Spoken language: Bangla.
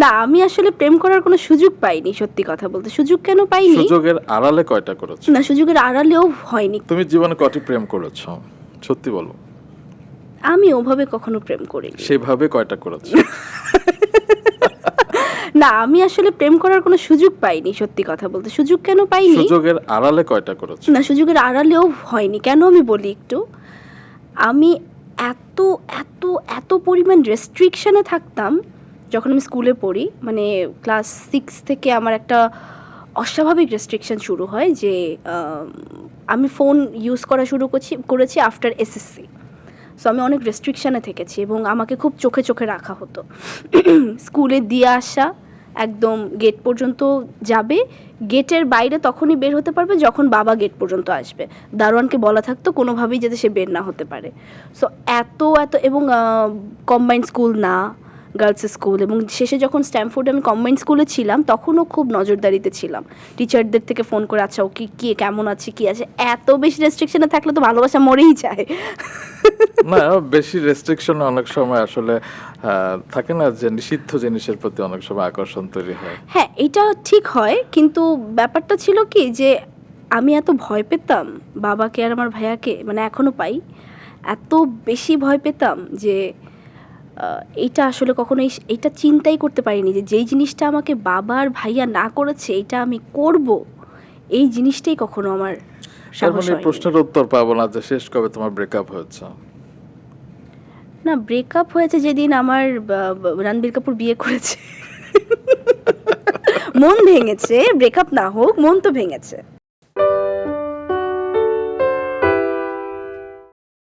না, আমি আসলে প্রেম করার কোনো সুযোগ পাইনি, সত্যি কথা বলতে। সুযোগ কেন পাইনি? সুযোগের আড়ালে কয়টা করেছো? না, সুযোগের আড়ালেও হয়নি। তুমি জীবনে কয়টি প্রেম করেছো সত্যি বলো? আমি ওভাবে কখনো প্রেম করিনি। সেভাবে কয়টা করেছো? না, আমি আসলে প্রেম করার কোনো সুযোগ পাইনি, সত্যি কথা বলতে। সুযোগ কেন পাইনি? সুযোগের আড়ালে কয়টা করেছো? না, সুযোগের আড়ালেও হয়নি। কেন আমি বলি একটু। আমি এত এত এত পরিমাণ রেস্ট্রিকশনে থাকতাম যখন আমি স্কুলে পড়ি। মানে ক্লাস 6 থেকে আমার একটা অস্বাভাবিক রেস্ট্রিকশন শুরু হয় যে আমি ফোন ইউজ করা শুরু করেছি আফটার এসএসসি। সো আমি অনেক রেস্ট্রিকশানে থেকেছি এবং আমাকে খুব চোখে চোখে রাখা হতো। স্কুলে দিয়ে আসা, একদম গেট পর্যন্ত যাবে, গেটের বাইরে তখনই বের হতে পারবে যখন বাবা গেট পর্যন্ত আসবে। দারোয়ানকে বলা থাকতো কোনোভাবেই যাতে সে বের না হতে পারে। সো এত এবং কম্বাইন্ড স্কুল না, গার্লস স্কুল, এবং শেষে যখন স্ট্যামফোর্ডে আমি কম্বাইন্ড স্কুলে ছিলাম তখনও খুব নজরদারিতে ছিলাম। টিচারদের থেকে ফোন করে, আচ্ছা ও কি কেমন আছে, কী আছে। এত বেশি রেস্ট্রিকশনে থাকলে তো ভালোবাসা মরেই যায়। না, বেশি রেস্ট্রিকশন অনেক সময় আসলে থাকে না যে নিষিদ্ধ জিনিসের প্রতি অনেক সময় আকর্ষণ তৈরি হয়। হ্যাঁ, এটা ঠিক হয়, কিন্তু ব্যাপারটা ছিল কি যে আমি এত ভয় পেতাম বাবাকে আর আমার ভাইয়াকে, মানে এখনও পাই, এত বেশি ভয় পেতাম যে এইটা আসলে কখনো এইটা চিন্তাই করতে পারিনি যে যেই জিনিসটা আমাকে বাবা আর ভাইয়া না করেছে এটা আমি করব, এই জিনিসটাই কখনো আমার তার সাহস মানে হয়নি। প্রশ্নের উত্তর পাবো না যে শেষ কবে তোমার ব্রেকআপ হয়েছে? না, ব্রেকআপ হয়েছে যেদিন আমার রণবীর কাপুর বিয়ে করেছে। মন ভেঙেছে, ব্রেকআপ না হোক, মন তো ভেঙেছে।